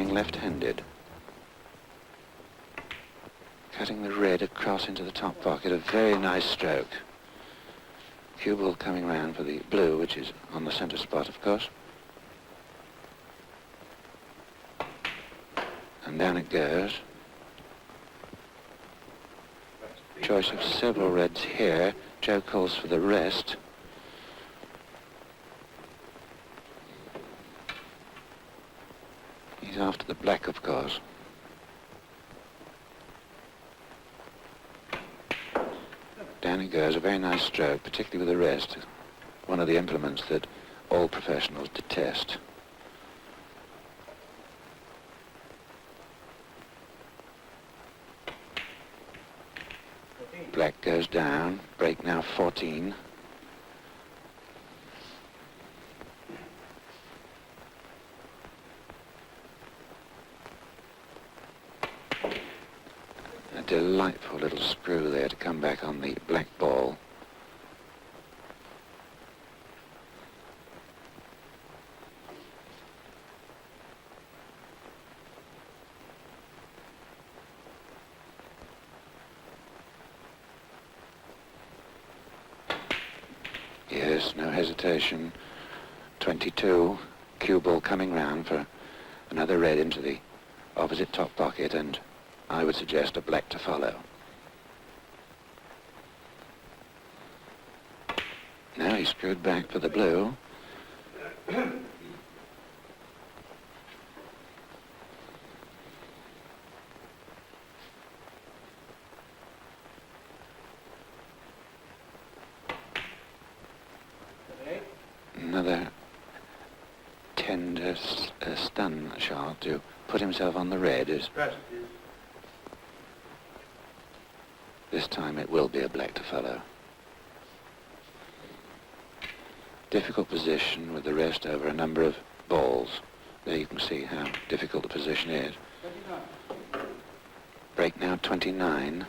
being left-handed. Cutting the red across into the top pocket, a very nice stroke. Cue ball coming round for the blue, which is on the centre spot, of course. And down it goes. Choice of several reds here. Joe calls for the rest. He's after the black, of course. Down it goes, a very nice stroke, particularly with the rest. One of the implements that all professionals detest. Black goes down, break now 14. A delightful little screw there to come back on the black ball. Yes, no hesitation. 22, cue ball coming round for another red into the opposite top pocket, and I would suggest a black to follow. Now he screwed back for the blue. Another tender stun shot to put himself on the red is... This time it will be a black to follow. Difficult position with the rest over a number of balls. There you can see how difficult the position is. Break now 29.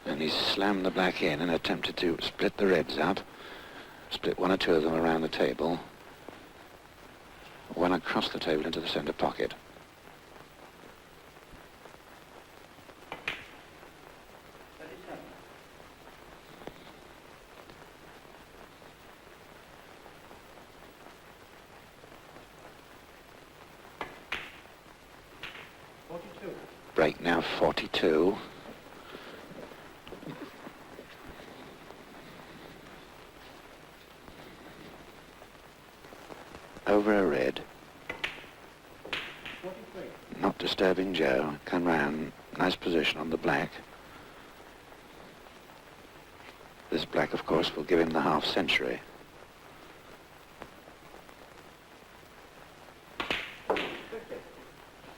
And he's slammed the black in and attempted to split the reds up. Split one or two of them around the table. One across the table into the centre pocket. Break now 42. Over a red. Not disturbing Joe. Come round. Nice position on the black. This black, of course, will give him the half century.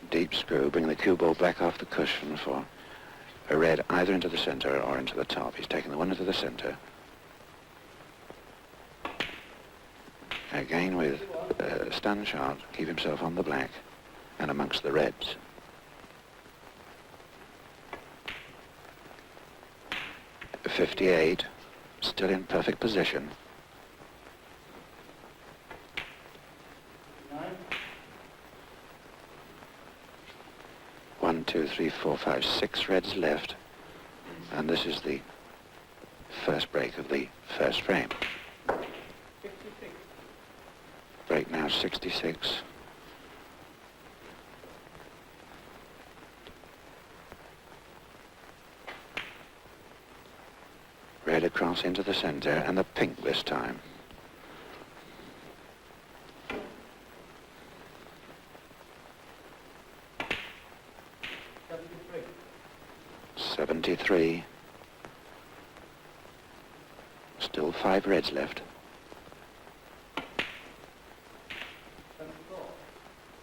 Deep screw, bring the cue ball back off the cushion for a red either into the centre or into the top. He's taking the one into the centre. Again with a stun shot, keep himself on the black and amongst the reds. .58, still in perfect position. One, two, three, four, five, 6 reds left, and this is the first break of the first frame. Break now 66. Red across into the centre and the pink this time. .73. Still 5 reds left.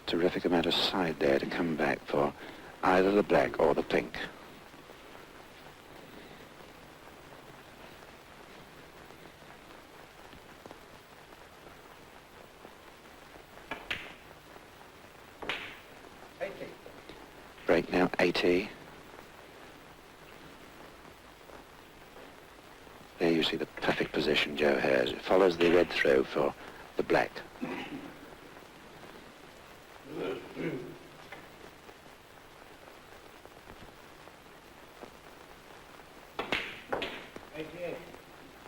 Terrific amount of side there to come back for either the black or the pink. Break now 80. you see the perfect position Joe has. It follows the red throw for the black.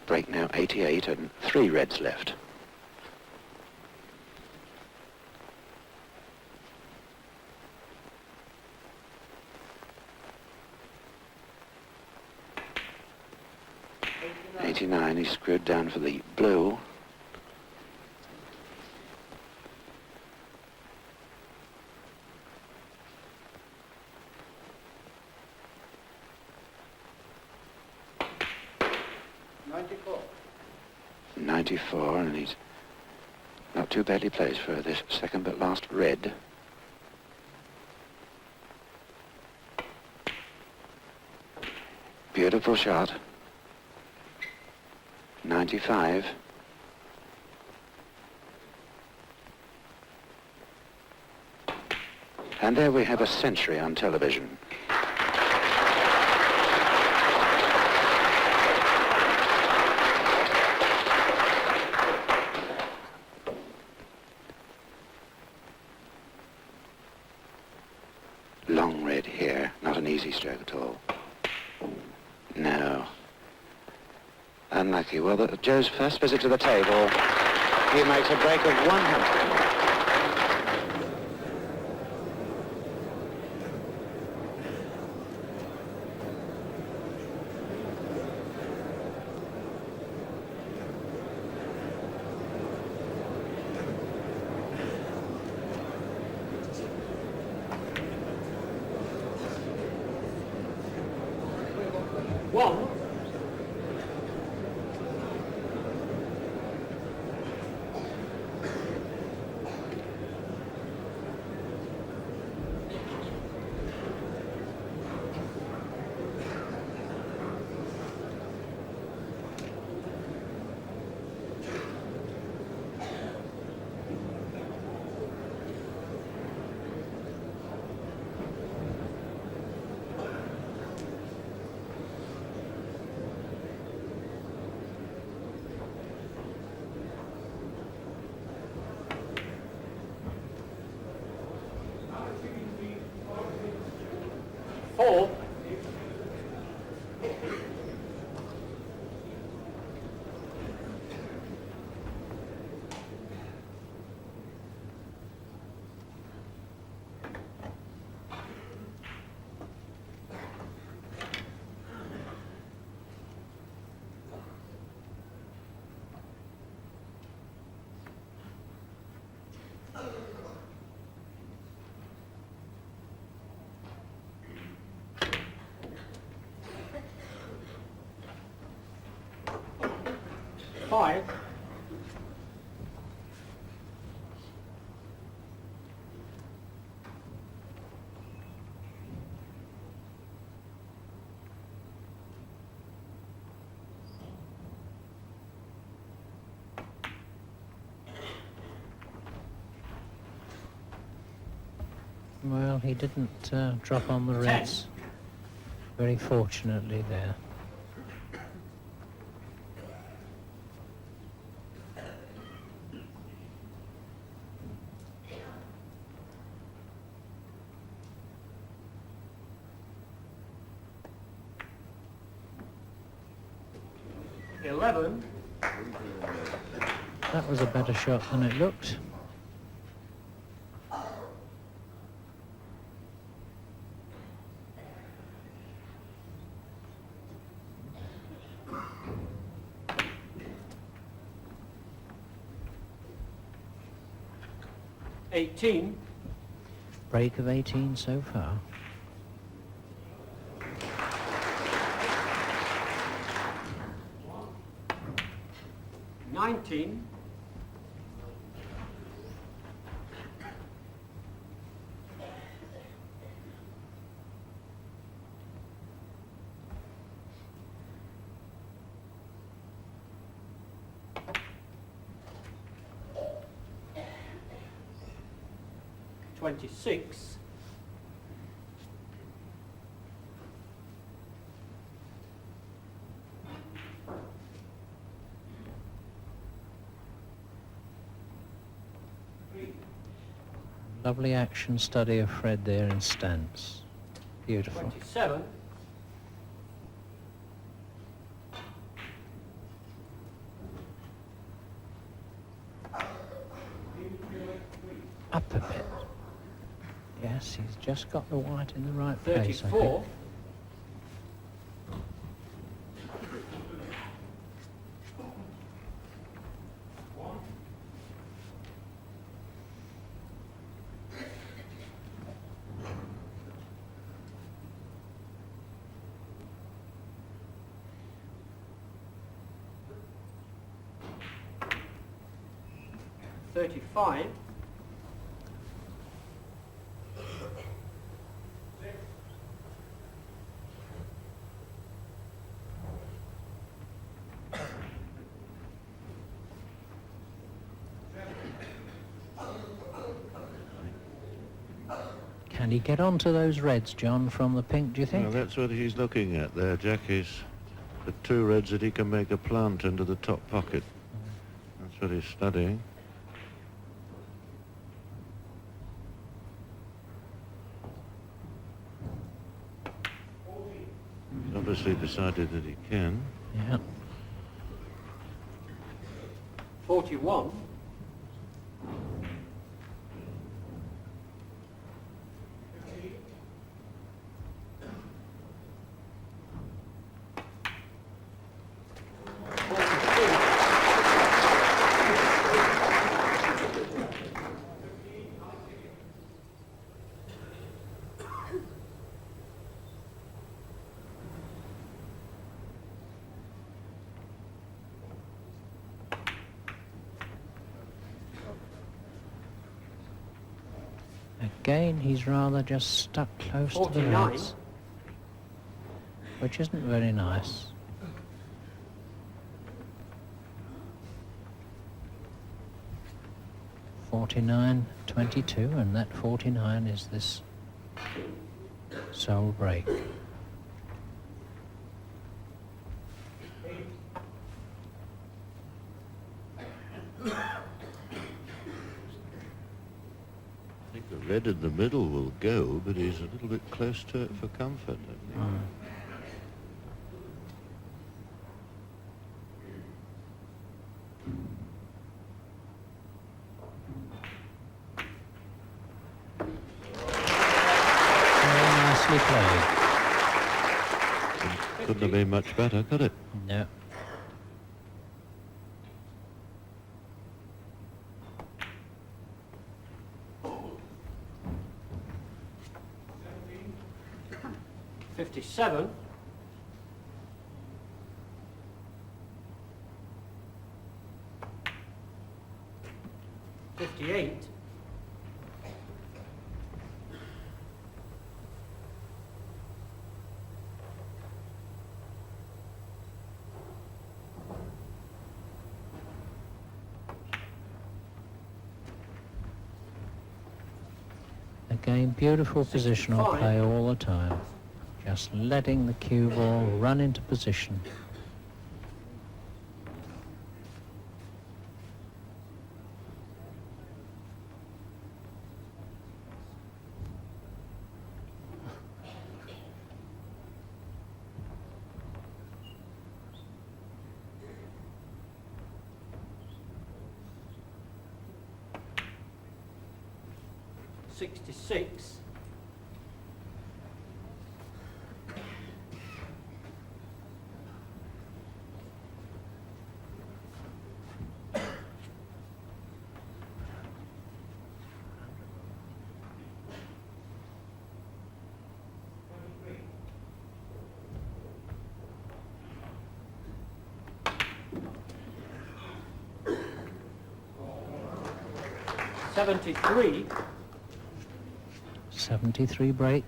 Break now 88 and 3 reds left. He screwed down for the blue. .94, and he's not too badly placed for this second but last red. Beautiful shot. 95. And there we have a century on television. Long red here, not an easy stroke at all. No. Unlucky. Well, Joe's first visit to the table, he makes a break of 100. Four. Five. Well, he didn't drop on the reds, very fortunately there. That was a better shot than it looked. Break of 18 so far. 19. $26. Lovely action study of Fred there in stance. Beautiful. 27. Up a bit. Yes, he's just got the white in the right place, I 34. think. $35. Can he get onto those reds, John, from the pink, do you think? Well, that's what he's looking at there, Jack, is the 2 reds that he can make a plant into the top pocket. That's what he's studying. He's obviously decided that he can. Yeah. 41. Again, he's rather just stuck close to the 49. reds, which isn't very nice. $49.22, and that 49 is this sole break. I think the red in the middle will go, but he's a little bit close to it for comfort, I think. Very nicely played. Couldn't have been much better, could it? No. $57. $58. Again, beautiful positional 65. play all the time. Just letting the cue ball run into position. $66. $73. 73 break.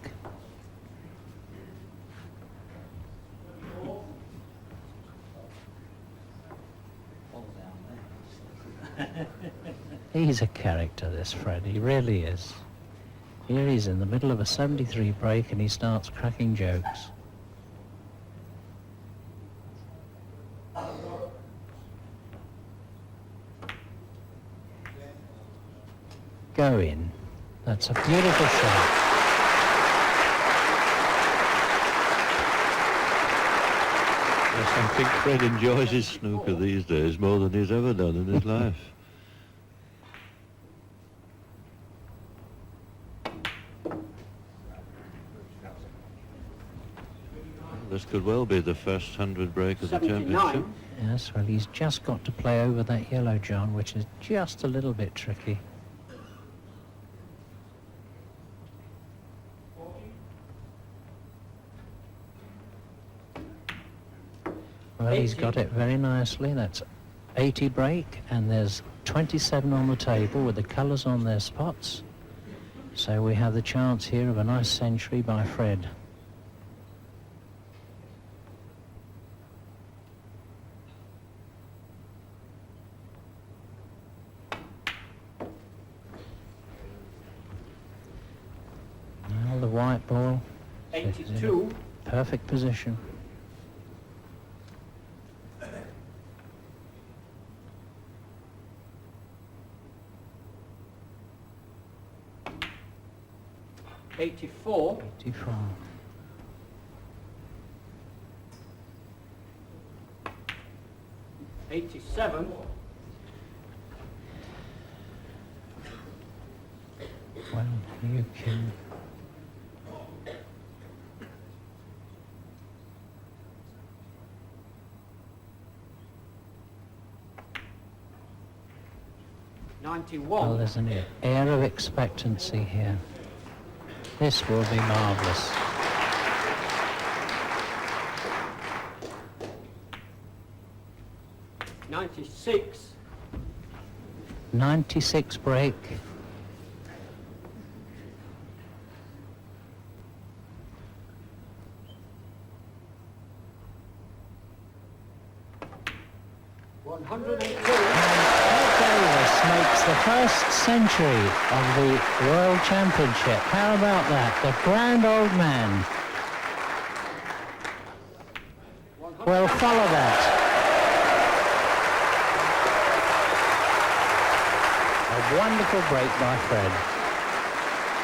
He's a character, this Fred, he really is. Here he's in the middle of a 73 break and he starts cracking jokes. Go in. That's a beautiful shot. Yes, I think Fred enjoys his snooker these days more than he's ever done in his life. This could well be the first 100 break of the 79. championship. Yes, well, he's just got to play over that yellow, John, which is just a little bit tricky. Well, he's got it very nicely. That's 80 break, and there's 27 on the table with the colours on their spots. So we have the chance here of a nice century by Fred. Well, the white ball. 82. Perfect position. '84. 84. '87. Well, you can... Well, 91. there's an air of expectancy here. This will be marvellous. '96. 96 break. Davis makes the first century of the World Championship. How about that? The grand old man. Well, follow that. A wonderful break by Fred.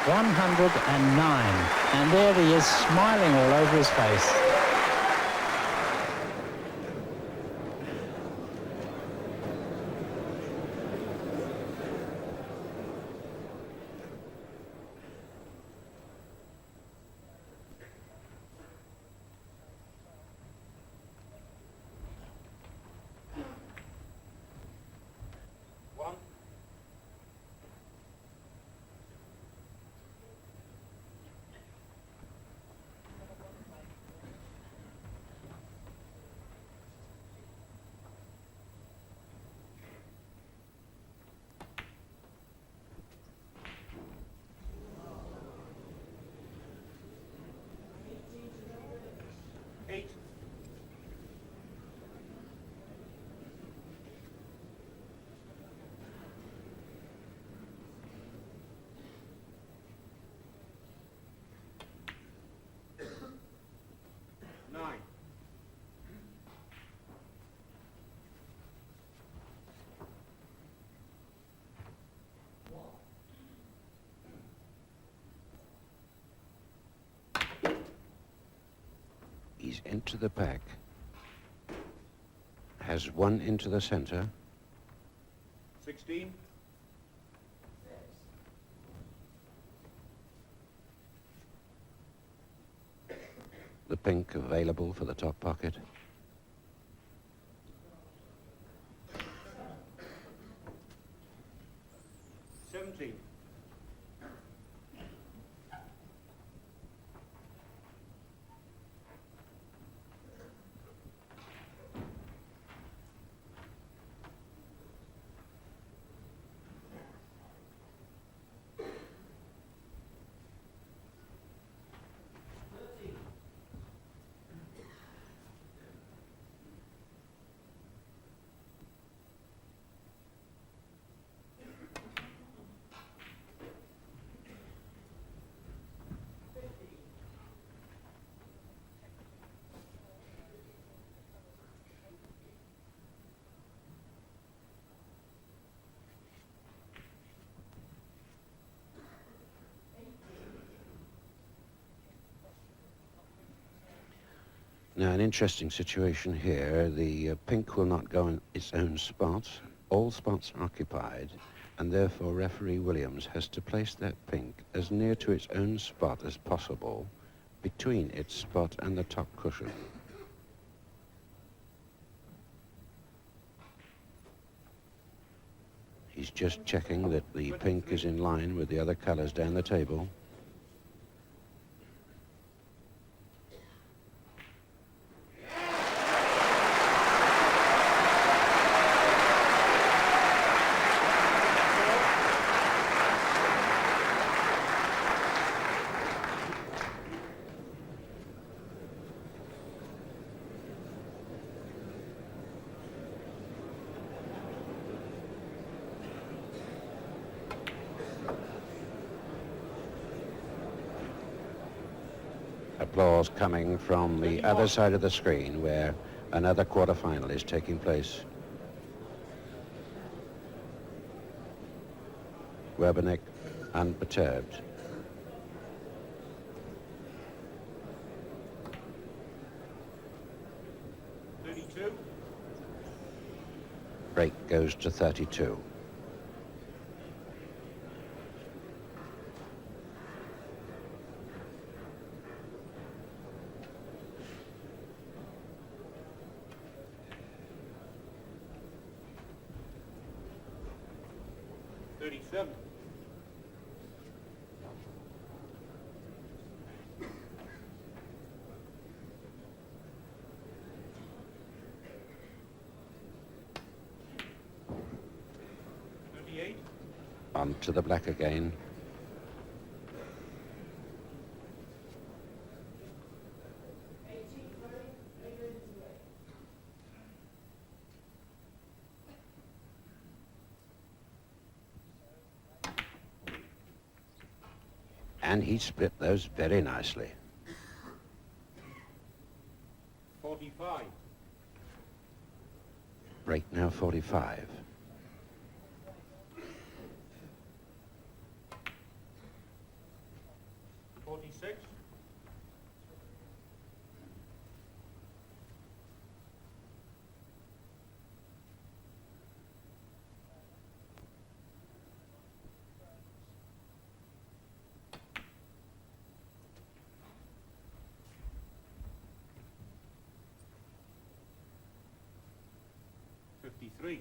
109. And there he is, smiling all over his face. He's into the back. Has one into the centre. 16. The pink available for the top pocket. 17. Now, an interesting situation here. The pink will not go in its own spot. All spots are occupied, and therefore referee Williams has to place that pink as near to its own spot as possible between its spot and the top cushion. He's just checking that the pink is in line with the other colours down the table. Applause coming from the other side of the screen where another quarter-final is taking place. Webernick unperturbed. Break goes to 32. On to the black again. And he split those very nicely. 45. Break now 45. Three.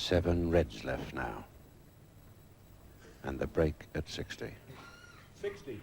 Seven reds left now. And the break at 60. 60.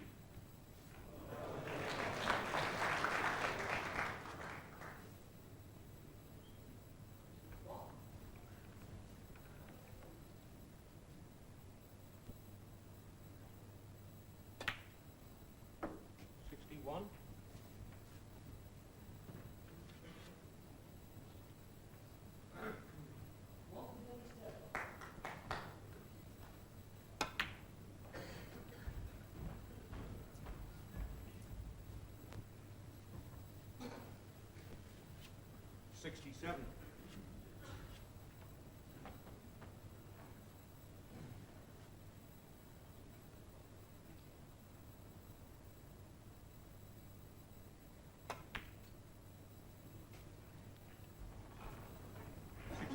Seven.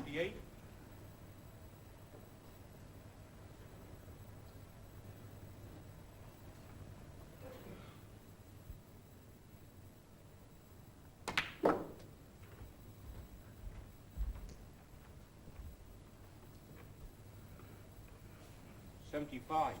$68. $75. $76.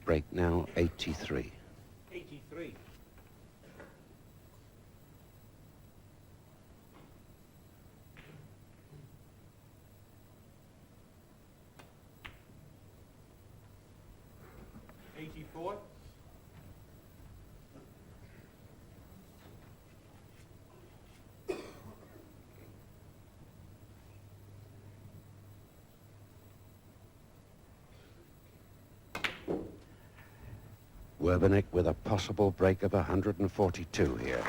break now 83. 83. '84. Werbeneck with a possible break of 142 here.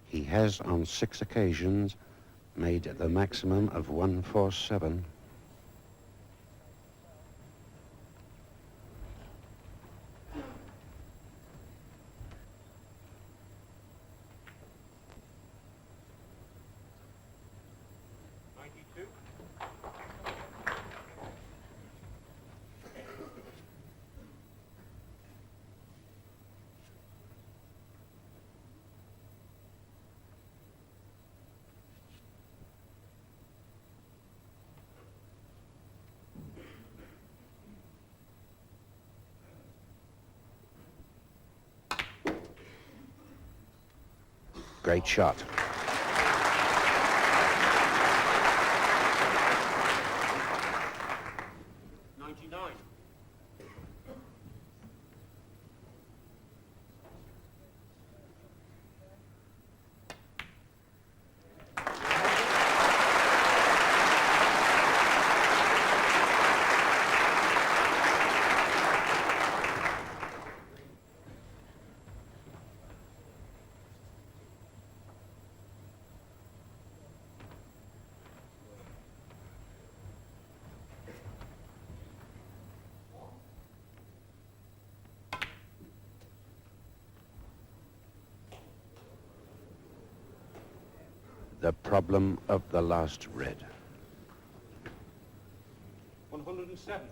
He has on 6 occasions made the maximum of 147. Great shot. '99. The problem of the last red. 107.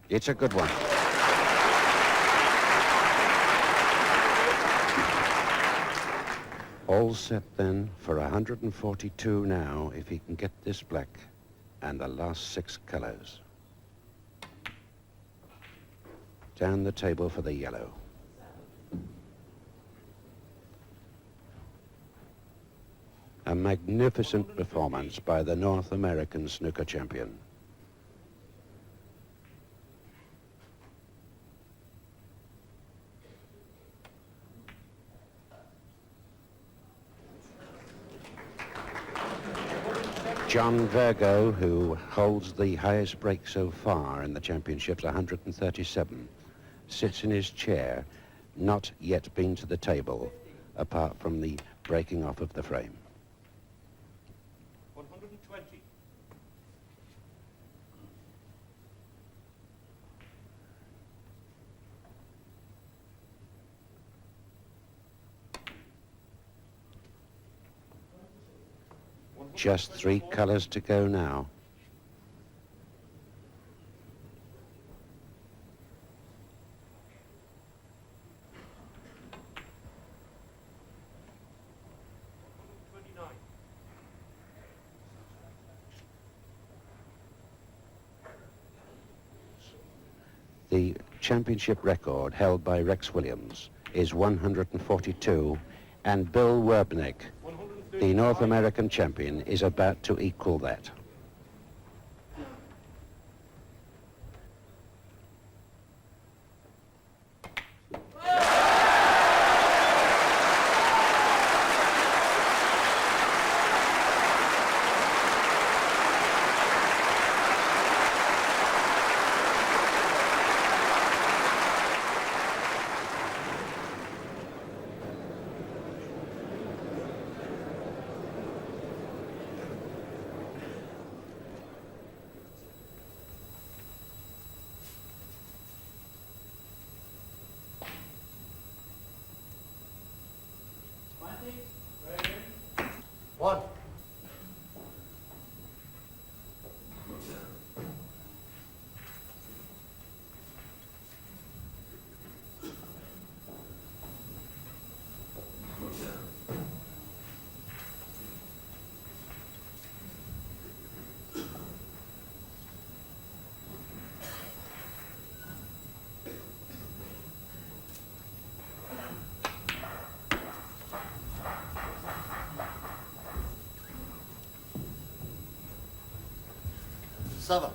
It's a good one. All set then for 142 now if he can get this black and the last 6 colors. Down the table for the yellow. A magnificent performance by the North American snooker champion. John Virgo, who holds the highest break so far in the championships, 137, sits in his chair, not yet been to the table, apart from the breaking off of the frame. 120. Just 3 colors to go now. The championship record held by Rex Williams is 142, and Bill Werbeneck, the North American champion, is about to equal that. 7.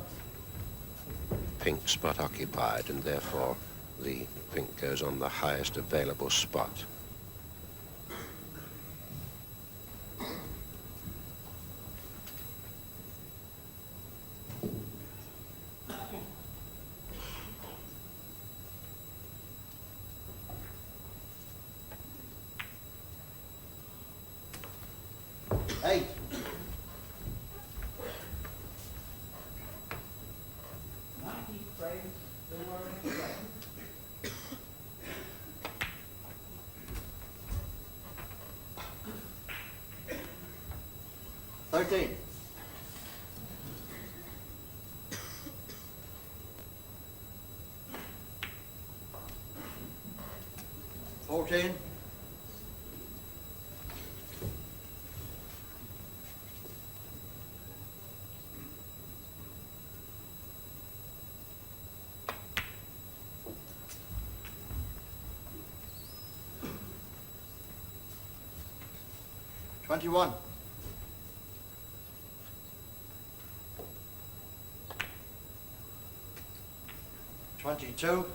Pink spot occupied, and therefore the pink goes on the highest available spot. Eight. $13. $14. $21. $22.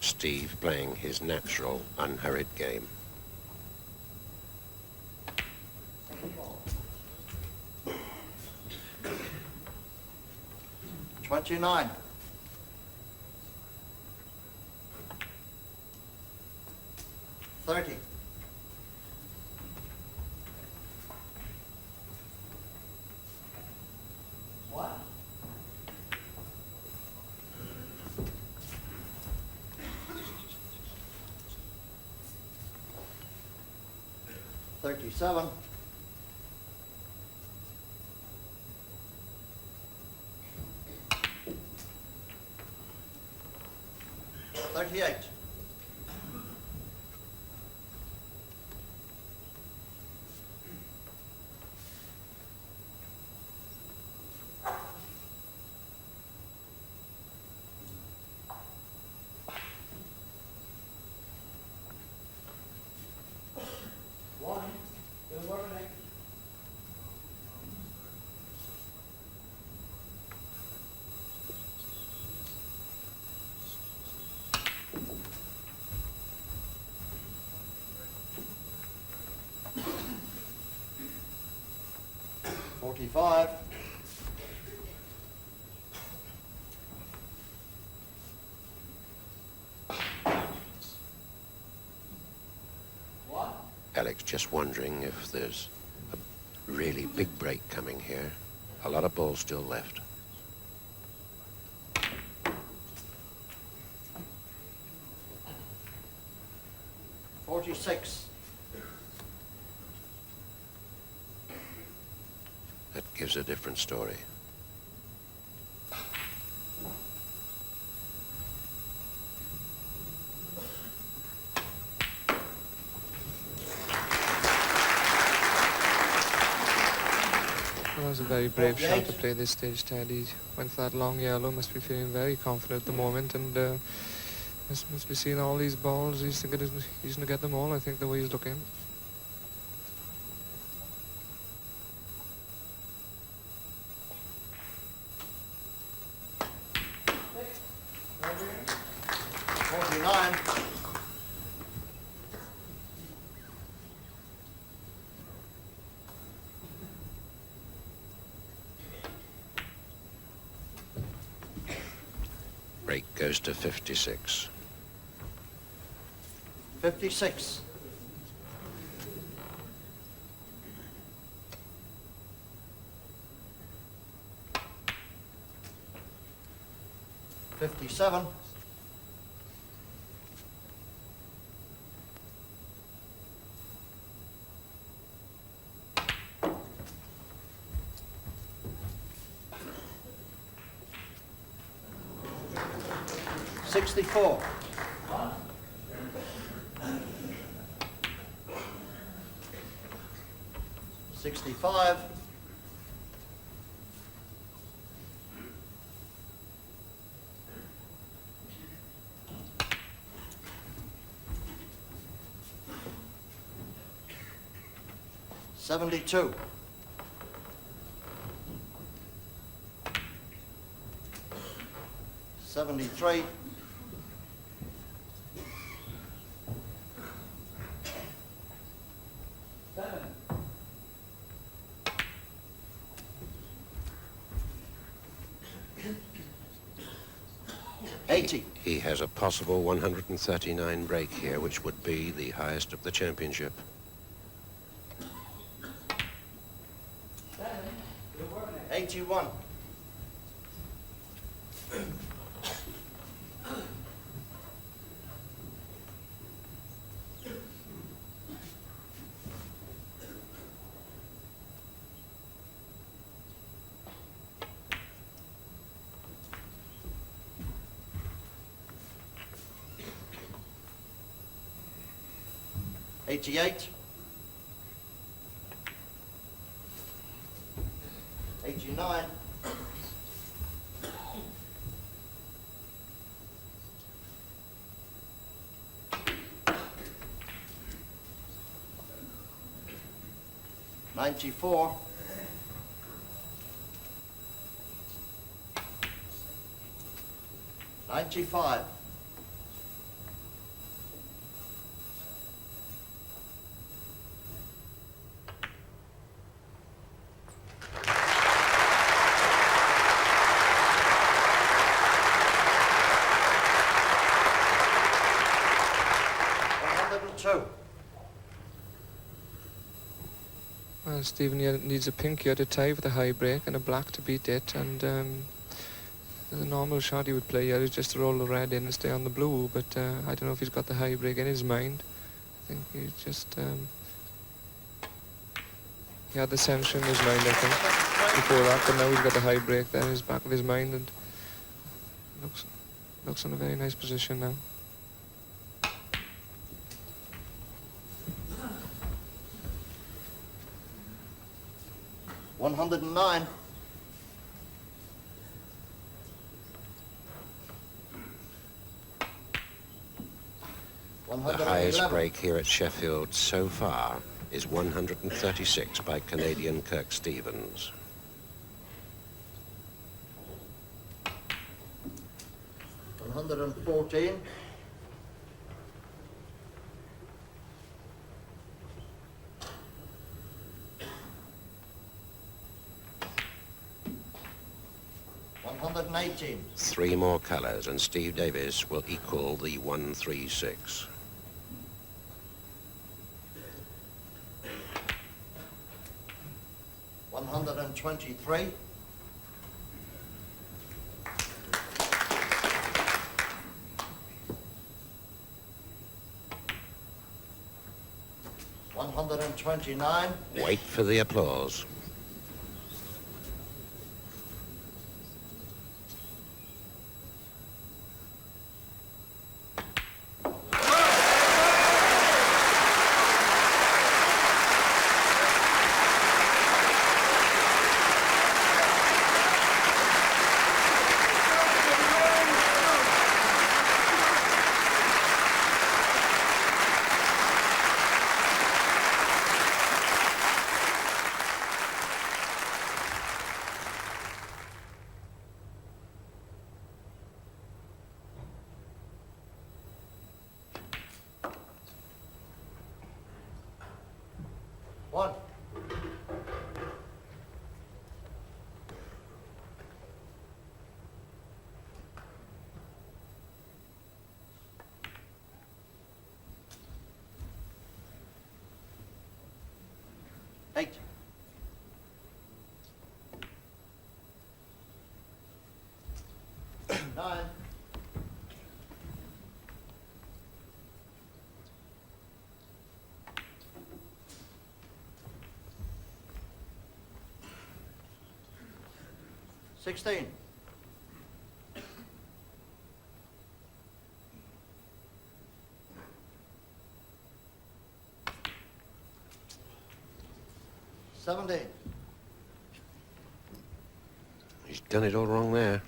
Steve playing his natural, unhurried game. $29. $30. What? $37. $38. $45. What? Alex just wondering if there's a really big break coming here. A lot of balls still left. $46. That gives a different story. It was a very brave shot to play this stage, Ted. He went for that long yellow, must be feeling very confident at the moment, and must be seeing all these balls. He's going to get them all, I think, the way he's looking. Break goes to 56. 56. $57. $64. $65. $72. 73. He has a possible 139 break here, which would be the highest of the championship. 81. $88. 89. 94. 95. 102. Well, Stephen here needs a pink here to tie with a high break and a black to beat it, and the normal shot he would play here is just to roll the red in and stay on the blue, but I don't know if he's got the high break in his mind. I think he just he had the censure in his mind, I think, before that, but now he's got the high break there in his back of his mind, and looks in a very nice position now. 109. 111. The highest break here at Sheffield so far is 136 by Canadian Kirk Stevens. 114. 118. 3 more colours and Steve Davis will equal the 136. 123. 129. Wait for the applause. 1. 8. 9. 16. 17. He's done it all wrong there.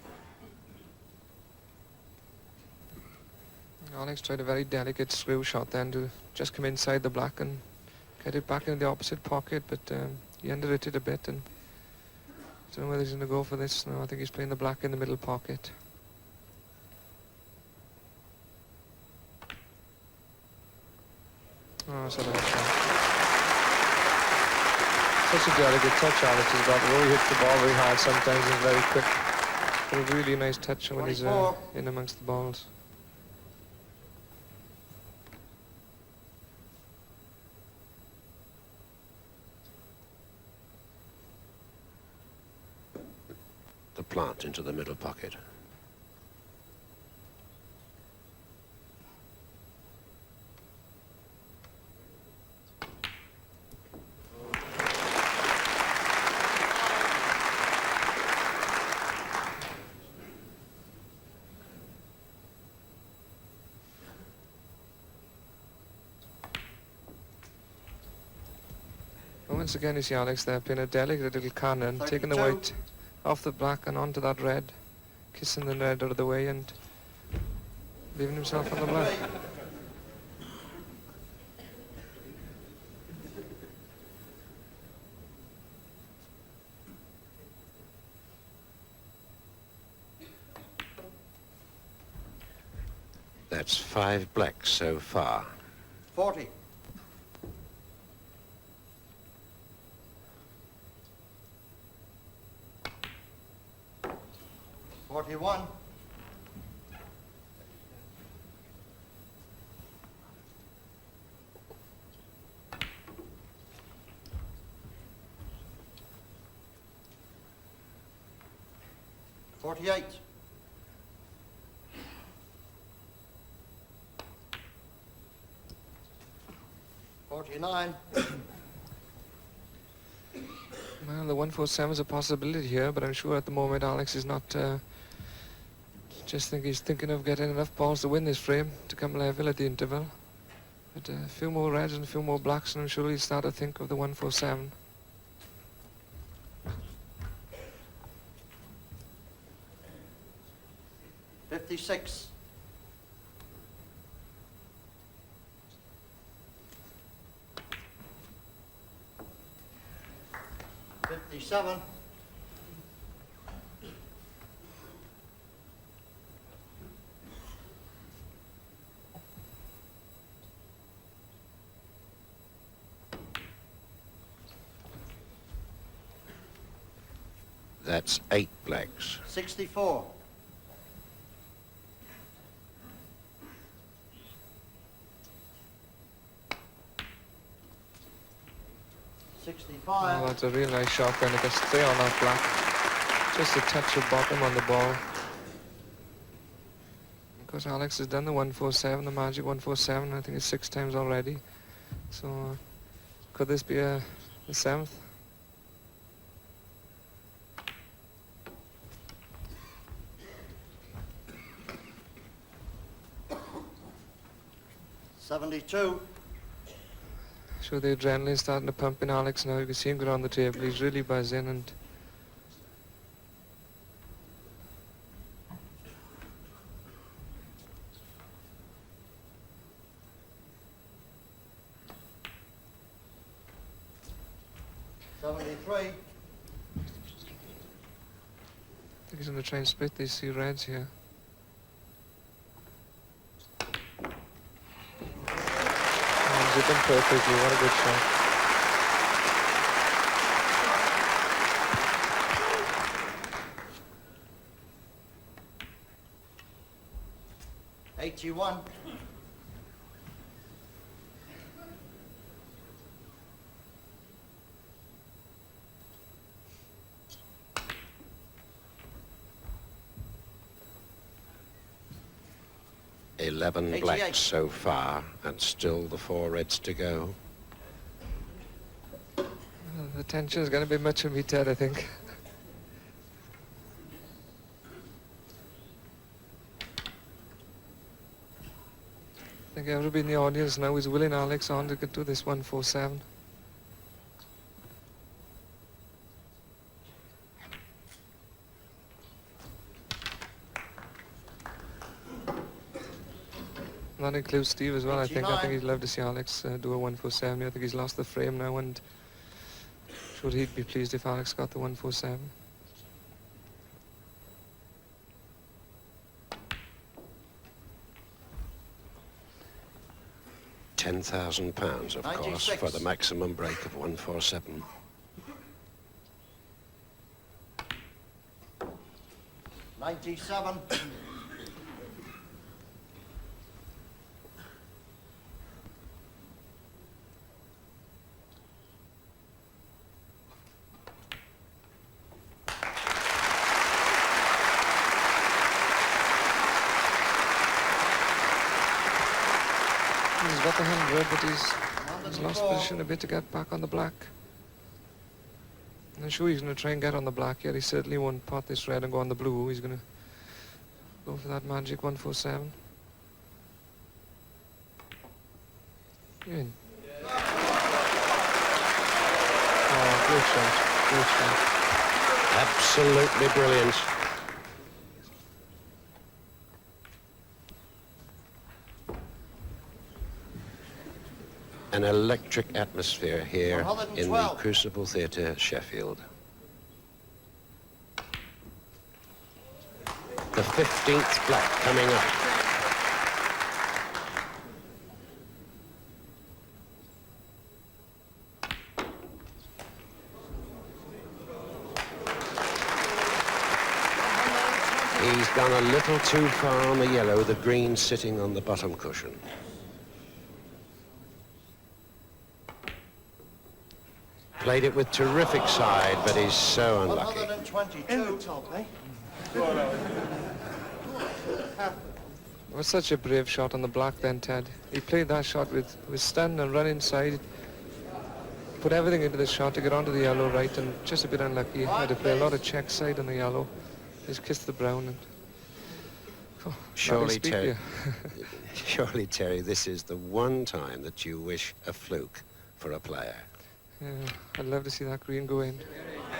Alex tried a very delicate screw shot then to just come inside the black and get it back in the opposite pocket, but he underhit it a bit, and I don't know whether he's going to go for this. No, I think he's playing the black in the middle pocket. That's a nice shot. Such a delicate touch Alex has got. Although he hits the ball very hard sometimes, he's very quick. But a really nice touch when he's in amongst the balls. The plant into the middle pocket. Once again, you see Alex there playing a delicate little cannon, taking the white off the black and onto that red, kissing the red out of the way and leaving himself on the black. That's 5 blacks so far. 40. 41. 48. 49. Well, the 147 is a possibility here, but I'm sure at the moment Alex is not. He's thinking of getting enough balls to win this frame to come level at the interval. But a few more reds and a few more blacks, and I'm sure he'll start to think of the 147. $56. 57. 8 blacks. 64. 65. Oh, that's a real nice shot, Bannock. Stay on that black. Just a touch of bottom on the ball. Of course, Alex has done the 147, the magic 147. I think it's 6 times already. So, could this be the 7th? $72. Sure, the adrenaline's starting to pump in Alex now. You can see him go on the table. He's really buzzing and... $73. I think he's going to try and split these 3 reds here. Hit them perfectly. What a good shot. $81. 11 88. blacks so far, and still the 4 reds to go. The tension is going to be much meted, I think. I think everybody in the audience now is willing Alex on to get to this 147. That includes Steve as well, I think. I think he'd love to see Alex do a 147. I think he's lost the frame now, and sure he'd be pleased if Alex got the 147. £10,000, of course, 96. for the maximum break of 147. 97. He's got the 100, but he's lost 94. position a bit to get back on the black. I'm sure he's going to try and get on the black here. He certainly won't pot this red and go on the blue. He's going to go for that magic 147. In. Oh, great shot. Great shot. Absolutely brilliant. An electric atmosphere here in the 112. Crucible Theatre, Sheffield. The 15th black coming up. He's gone a little too far on the yellow, the green sitting on the bottom cushion. Played it with terrific side, but he's so unlucky. 122. It was such a brave shot on the black then, Ted. He played that shot with stand and run inside. Put everything into the shot to get onto the yellow right, and just a bit unlucky. Had to play a lot of check side on the yellow. Just kissed the brown. And Surely, Terry, surely, Terry, this is the one time that you wish a fluke for a player. Yeah, I'd love to see that green go in.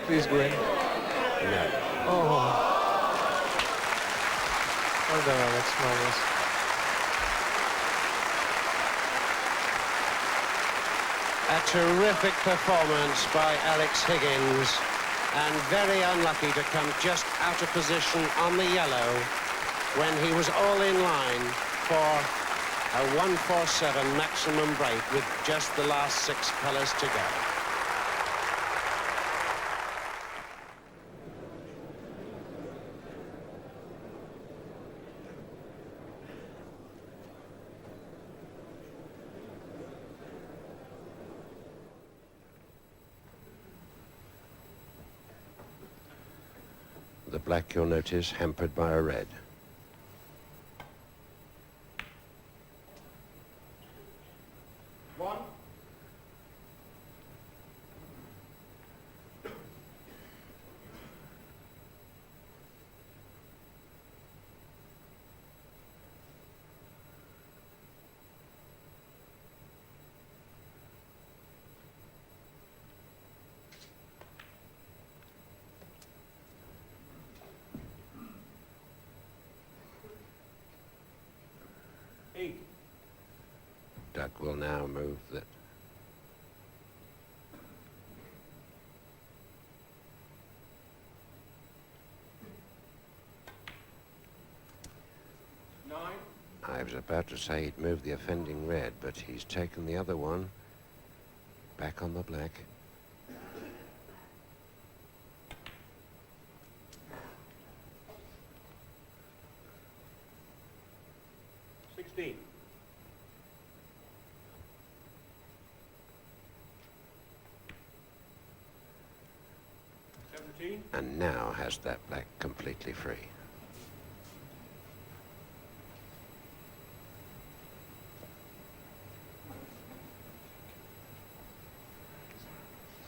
Please go in. No. Oh. Well done, Alex. Marvelous. A terrific performance by Alex Higgins, and very unlucky to come just out of position on the yellow when he was all in line for a 147 maximum break with just the last 6 colours to go. The black, you'll notice, hampered by a red. One. Eight. Doug will now move that. Nine. I was about to say he'd moved the offending red, but he's taken the other one back on the black. 16. 17. And now has that black completely free.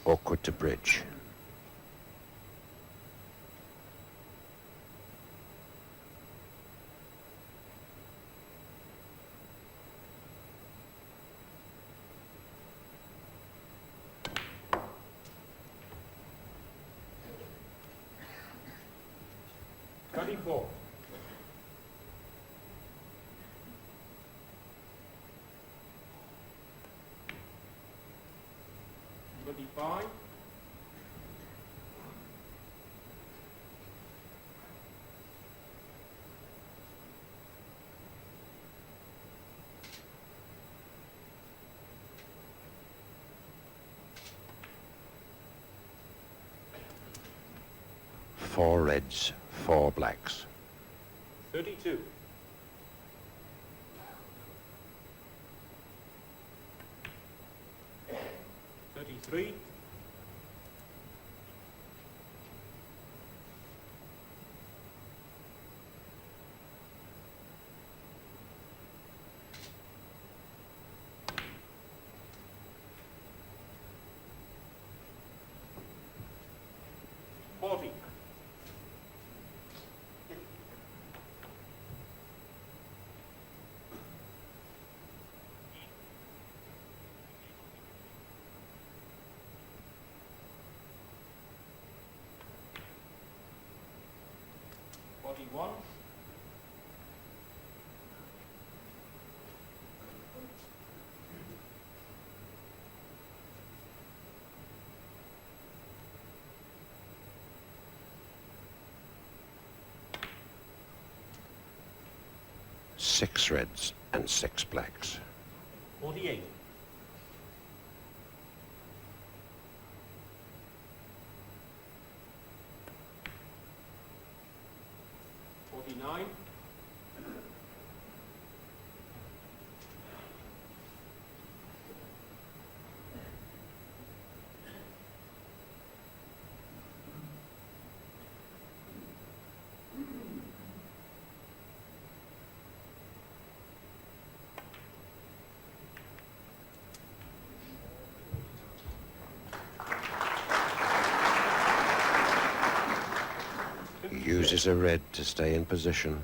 Awkward to bridge. Four. 25. 26. 4 reds, 4 blacks. 32. 33. 40. 41. 6 reds and 6 blacks. 48. 49. Uses a red to stay in position.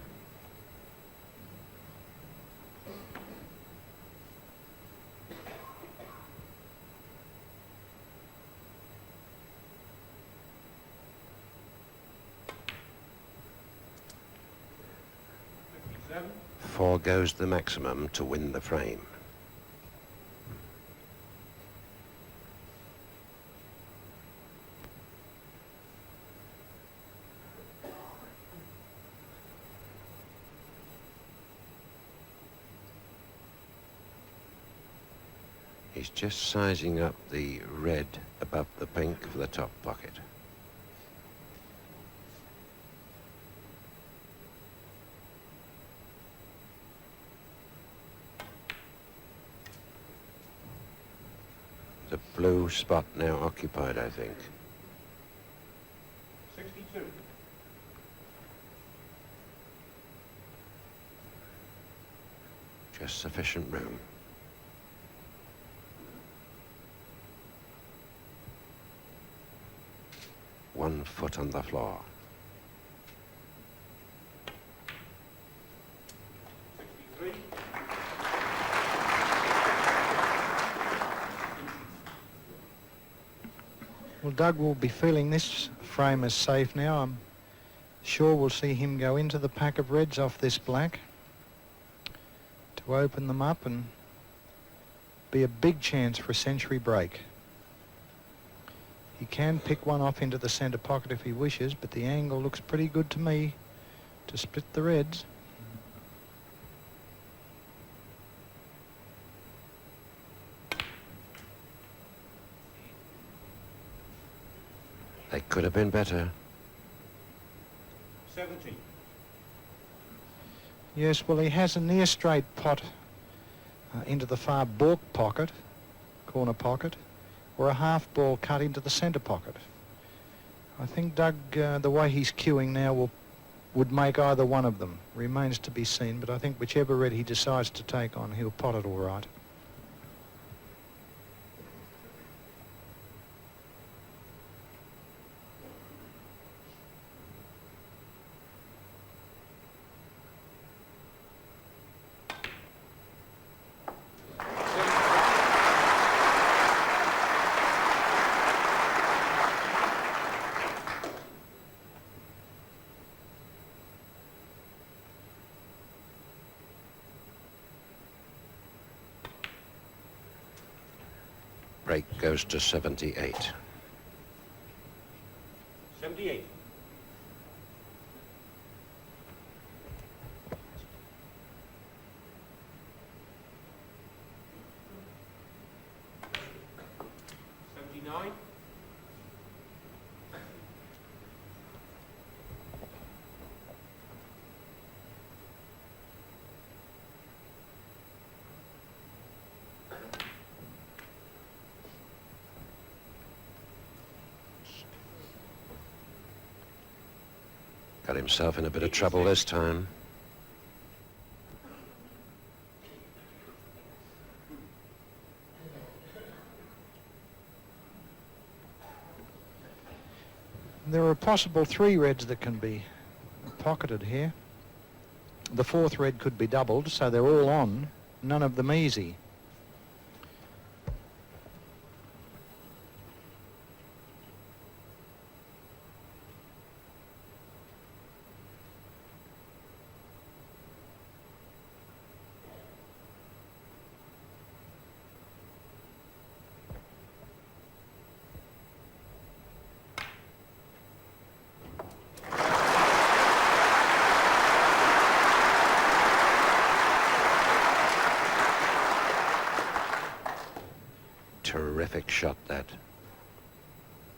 Foregoes the maximum to win the frame. He's just sizing up the red above the pink for the top pocket. The blue spot now occupied, I think. 62. Just sufficient room. One foot on the floor. 63. Well, Doug will be feeling this frame as safe now. I'm sure we'll see him go into the pack of reds off this black to open them up and be a big chance for a century break. He can pick one off into the centre pocket if he wishes, but the angle looks pretty good to me to split the reds. They could have been better. 70. Yes, well, he has a near straight pot into the far baulk pocket, corner pocket, or a half ball cut into the centre pocket. I think Doug, the way he's cueing now, would make either one of them. Remains to be seen, but I think whichever red he decides to take on, he'll pot it all right. Break goes to 78. 78. 79. Got himself in a bit of trouble this time. There are possible 3 reds that can be pocketed here. The 4th red could be doubled, so they're all on, none of them easy. Terrific shot, that.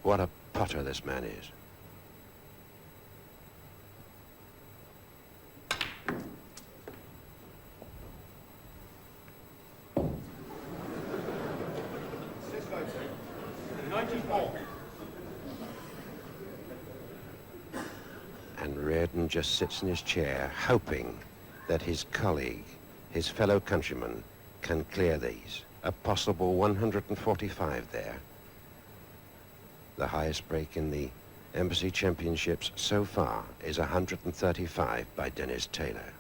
What a putter this man is. And Reardon just sits in his chair, hoping that his colleague, his fellow countryman, can clear these. A possible 145 there. The highest break in the Embassy Championships so far is 135 by Dennis Taylor.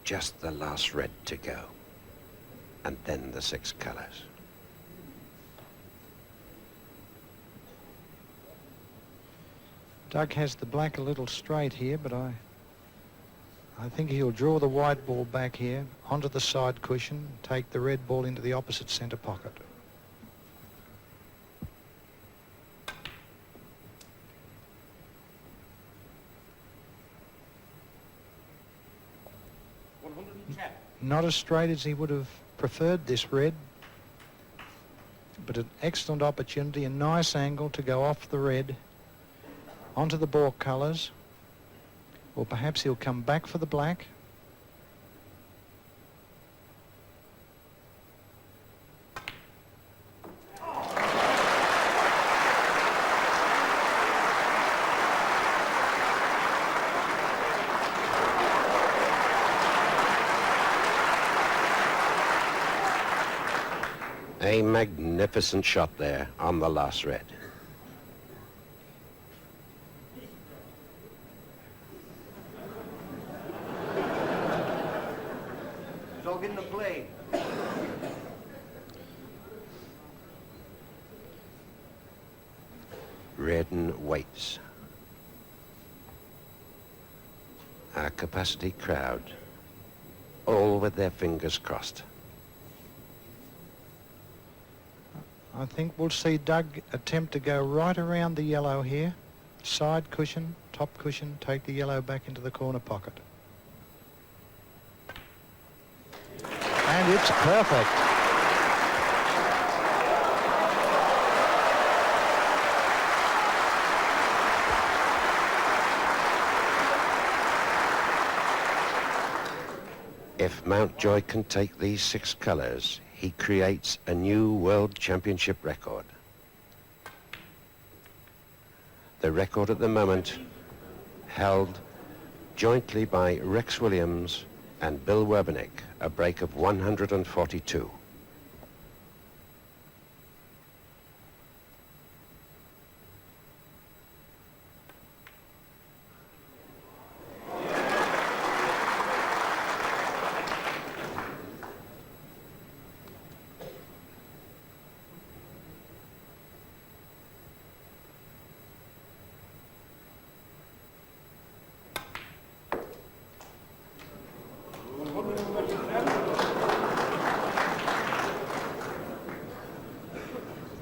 Just the last red to go, and then the 6 colours. Doug has the black a little straight here, but I think he'll draw the white ball back here onto the side cushion, take the red ball into the opposite centre pocket. Not as straight as he would have preferred this red, but an excellent opportunity, a nice angle to go off the red onto the baulk colours, or perhaps he'll come back for the black. A magnificent shot there on the last red. Dog in the play. Reardon waits. Our capacity crowd, all with their fingers crossed. I think we'll see Doug attempt to go right around the yellow here. Side cushion, top cushion, take the yellow back into the corner pocket. And it's perfect. If Mountjoy can take these 6 colours, he creates a new World Championship record. The record at the moment held jointly by Rex Williams and Bill Werbenick, a break of 142.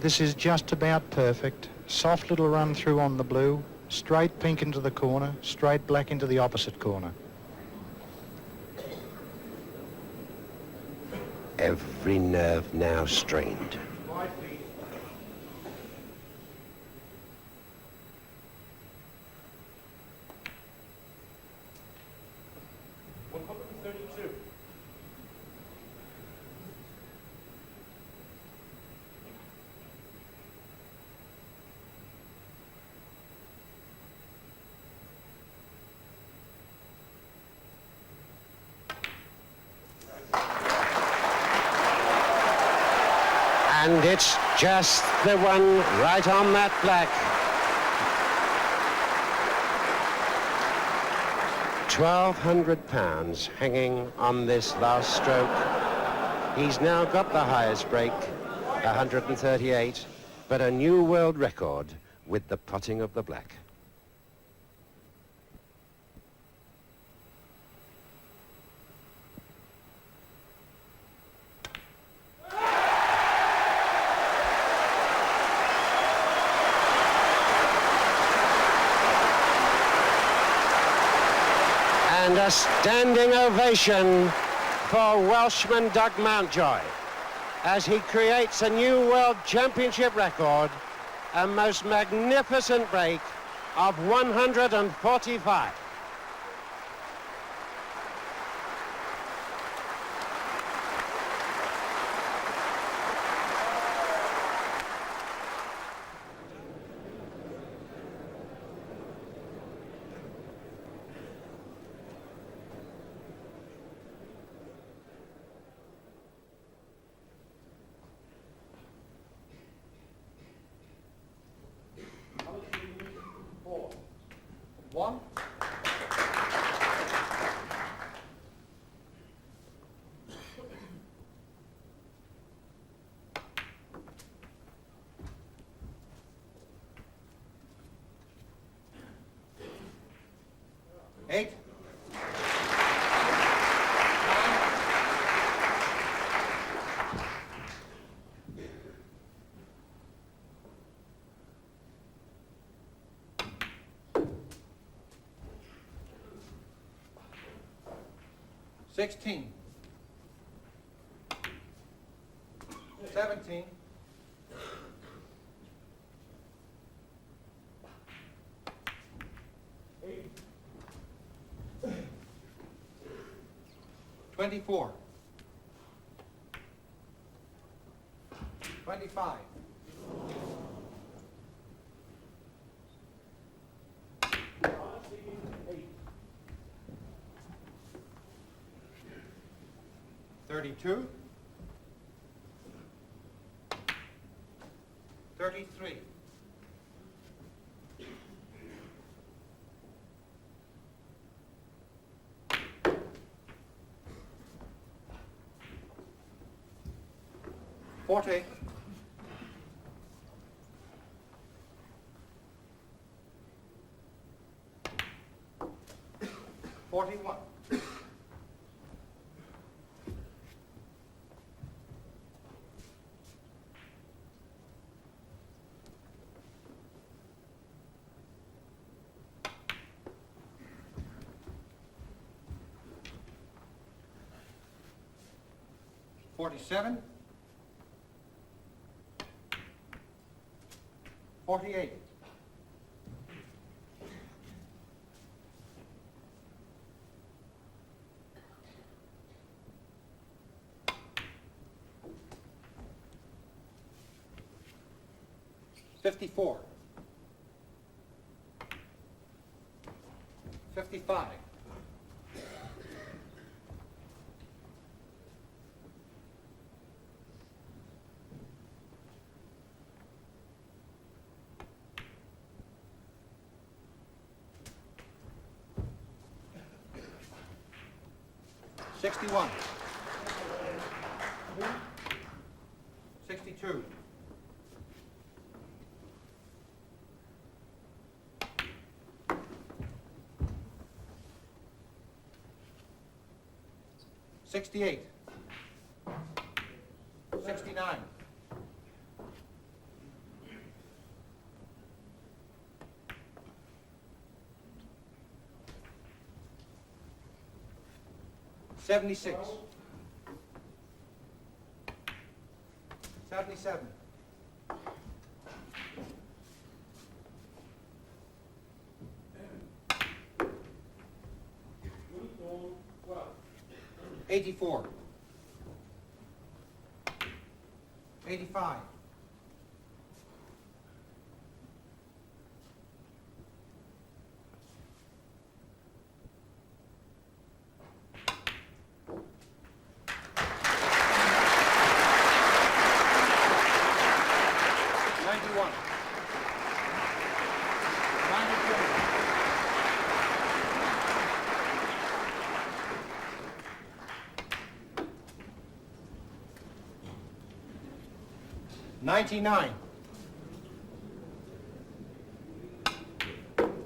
This is just about perfect. Soft little run through on the blue, straight pink into the corner, straight black into the opposite corner. Every nerve now strained. Wide, please. $132. And it's just the one right on that black. 1,200 pounds hanging on this last stroke. He's now got the highest break, 138, but a new world record with the potting of the black. And a standing ovation for Welshman Doug Mountjoy as he creates a new World Championship record, a most magnificent break of 145. One. Eight. 16. 17. 24. 25. 32. 33. 40. 41. 47. 48. 54. 55. 61. 62. 68. 69. 76. 77. 84. 85. 91. 99.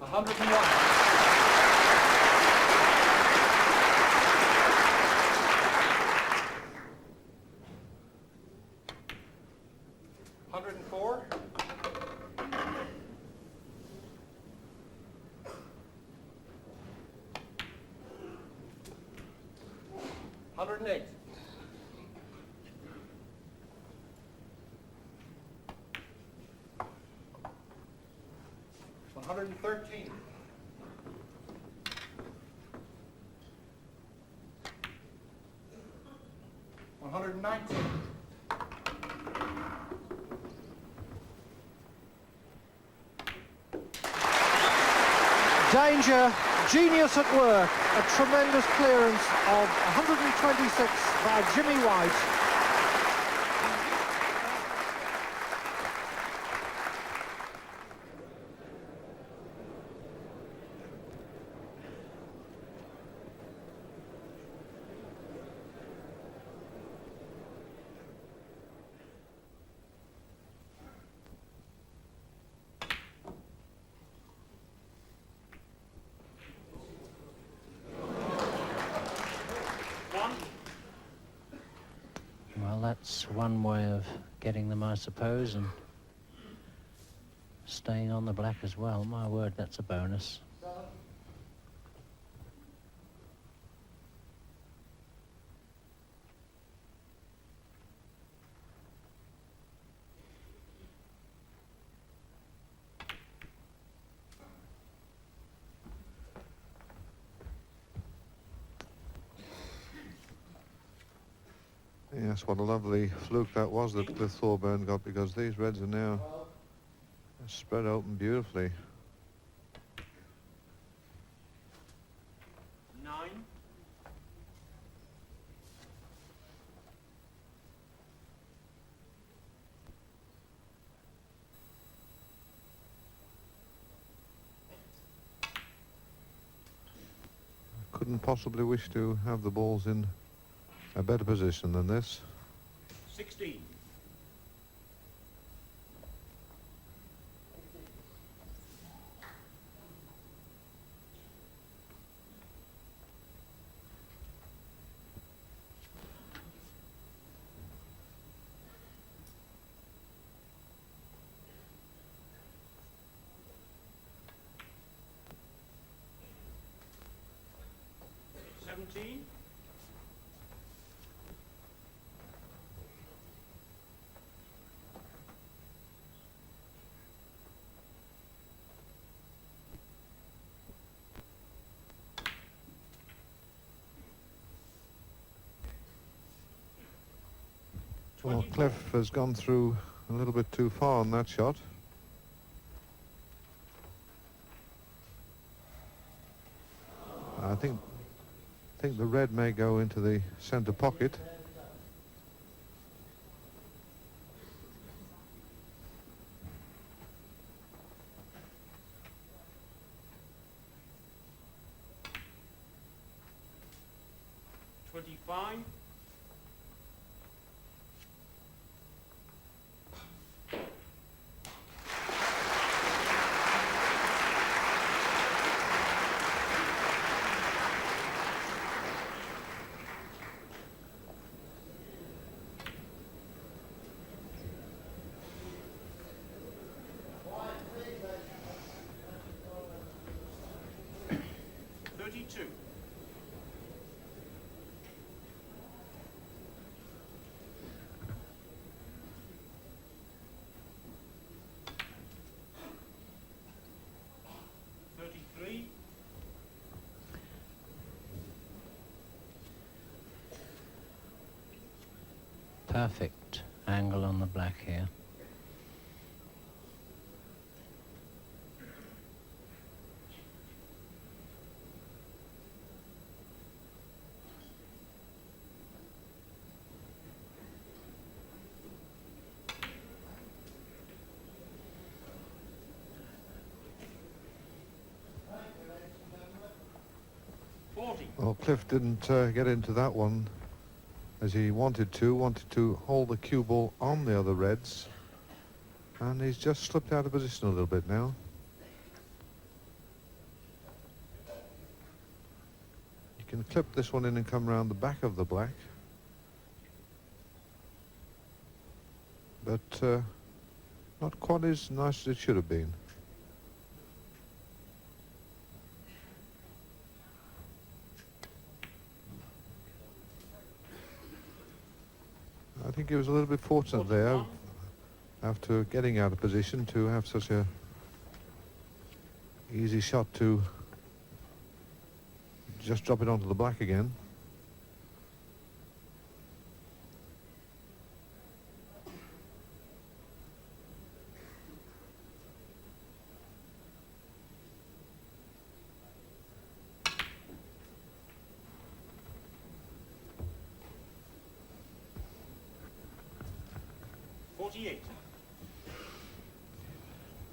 101. 104. 108. 113. 119. 'Danger, genius at work. A tremendous clearance of 126 by Jimmy White. Well, that's one way of getting them, I suppose, and staying on the black as well. My word, that's a bonus. Yes, what a lovely fluke that was that the Thorburn got, because these reds are now spread open beautifully. 9. 'Couldn't possibly wish to have the balls in a better position than this. 16. 17. 'Well, Cliff has gone through a little bit too far on that shot. I think the red may go into the centre pocket. Twenty-five. 32. perfect angle on the black here. Well, Cliff didn't get into that one as he wanted to hold the cue ball on the other reds, and he's just slipped out of position a little bit now. You can clip this one in and come around the back of the black, but not quite as nice as it should have been. I think he was a little bit fortunate there, after getting out of position, to have such a easy shot to just drop it onto the black again.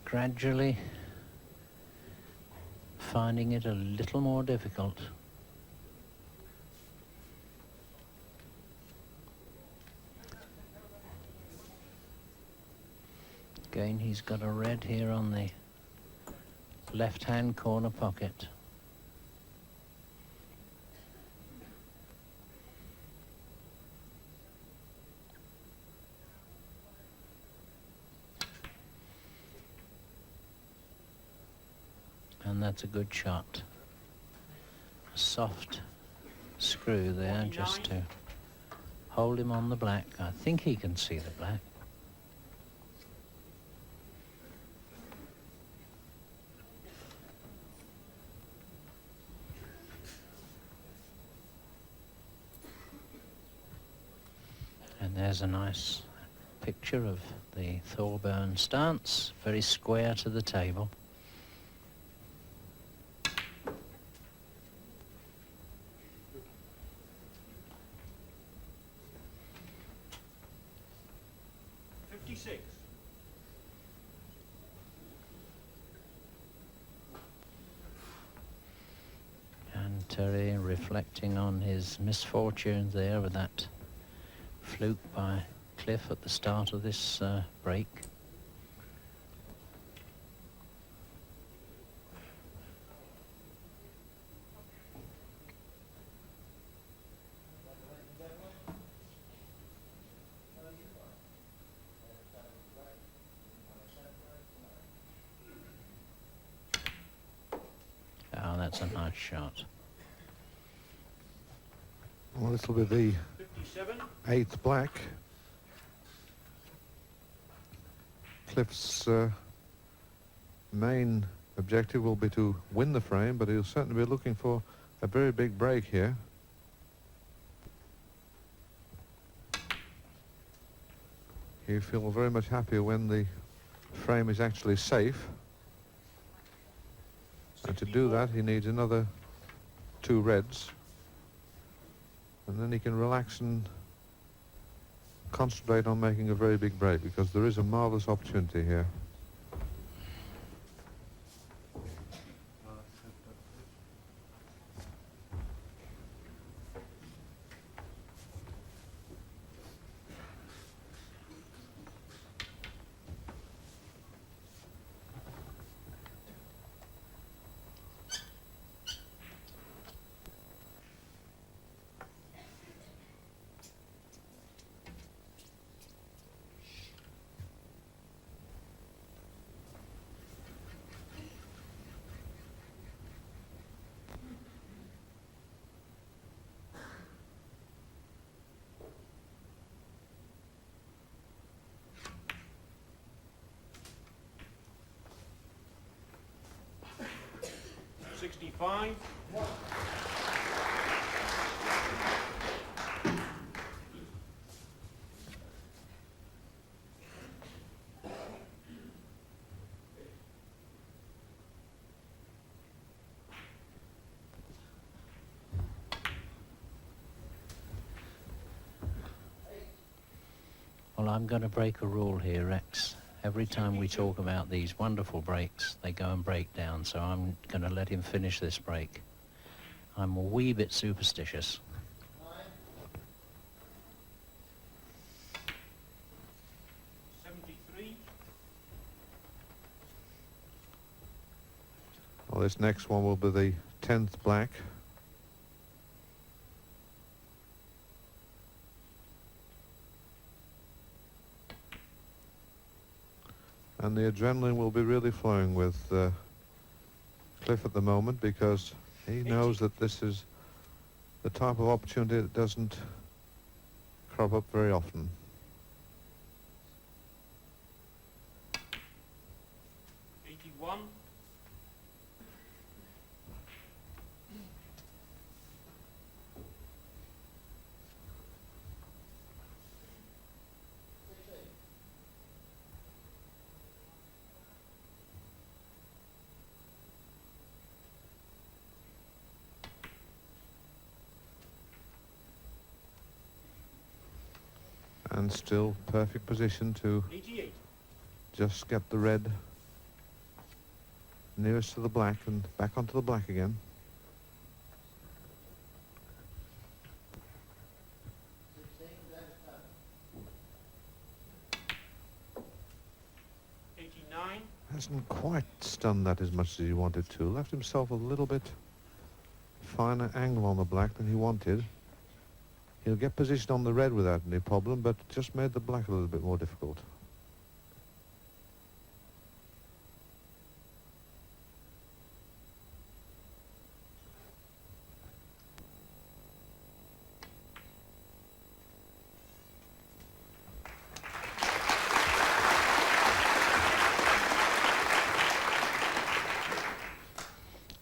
Gradually finding it a little more difficult. Again, he's got a red here on the left-hand corner pocket. And that's a good shot. A soft screw there just to hold him on the black. I think he can see the black. And there's a nice picture of the Thorburn stance, very square to the table. And Terry reflecting on his misfortunes there with that fluke by Cliff at the start of this break. Oh, that's a nice shot. Well, this will be the 8th black. Cliff's main objective will be to win the frame, but he'll certainly be looking for a very big break here. He'll feel very much happier when the frame is actually safe. And to do that, he needs another 2 reds. And then he can relax and concentrate on making a very big break, because there is a marvellous opportunity here. Fine. Well, I'm going to break a rule here, Rex. Every time we talk about these wonderful breaks, they go and break down, so I'm going to let him finish this break. I'm a wee bit superstitious. Well, this next one will be the 10th black. And the adrenaline will be really flowing with Cliff at the moment, because he knows that this is the type of opportunity that doesn't crop up very often. And still perfect position to 88. just get the red nearest to the black and back onto the black again. Hasn't quite stunned that as much as he wanted to. Left himself a little bit finer angle on the black than he wanted. He'll get position on the red without any problem, but just made the black a little bit more difficult.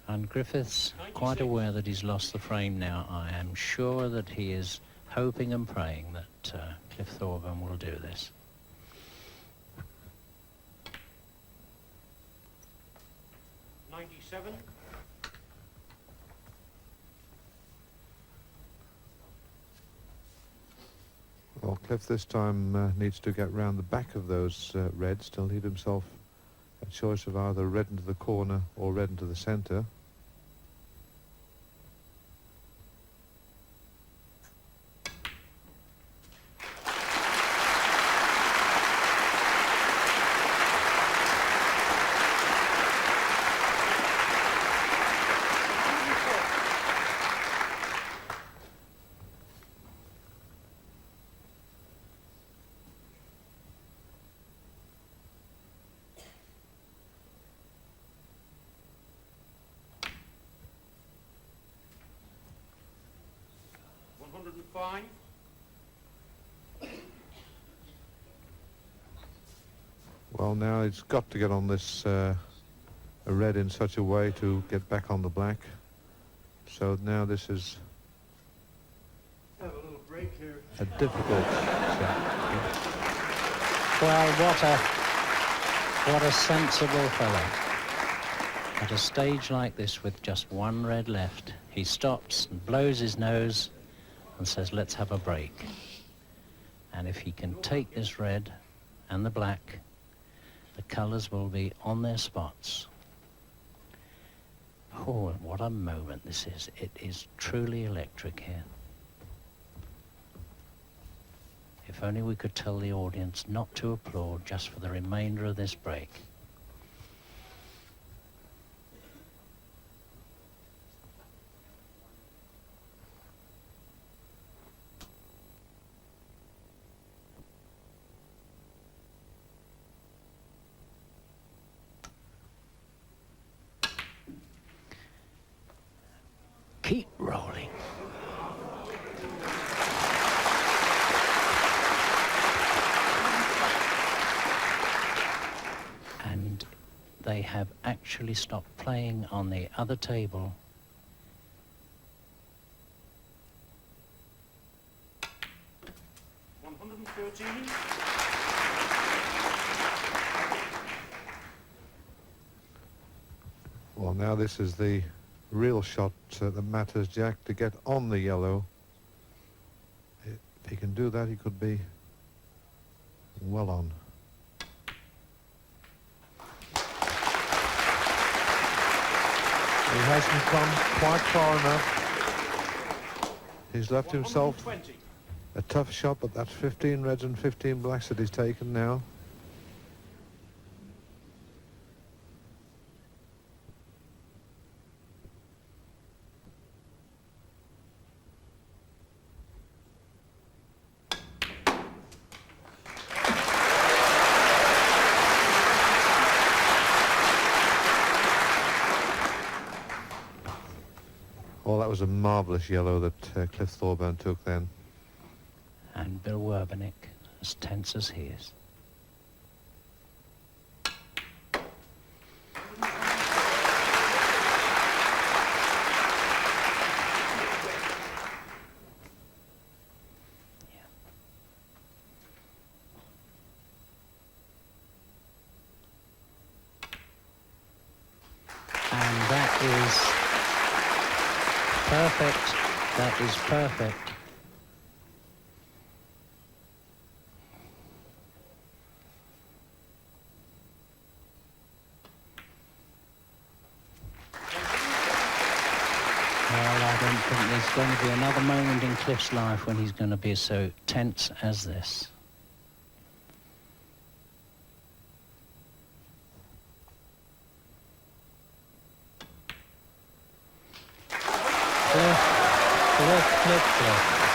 And Griffith's quite aware that he's lost the frame now. I am sure that he is hoping and praying that Cliff Thorburn will do this. Well, Cliff this time needs to get round the back of those reds to leave himself a choice of either red into the corner or red into the centre. Well, now it's got to get on this a red in such a way to get back on the black. So now this is Have a little break here. a difficult shot. Well, what a sensible fellow. At a stage like this with just one red left, he stops and blows his nose and says, let's have a break. And if he can take this red and the black, the colours will be on their spots. Oh, what a moment this is. It is truly electric here. If only we could tell the audience not to applaud just for the remainder of this break. Keep rolling. And they have actually stopped playing on the other table. Well, now this is the real shot that matters, Jack, to get on the yellow. If he can do that, he could be well on. He hasn't come quite far enough. He's left himself a tough shot, but that's 15 reds and 15 blacks that he's taken now. Oh, that was a marvellous yellow that Cliff Thorburn took then. And Bill Werbeneck, as tense as he is. And that is perfect. That is perfect. Well, I don't think there's going to be another moment in Cliff's life when he's going to be so tense as this. Cliff.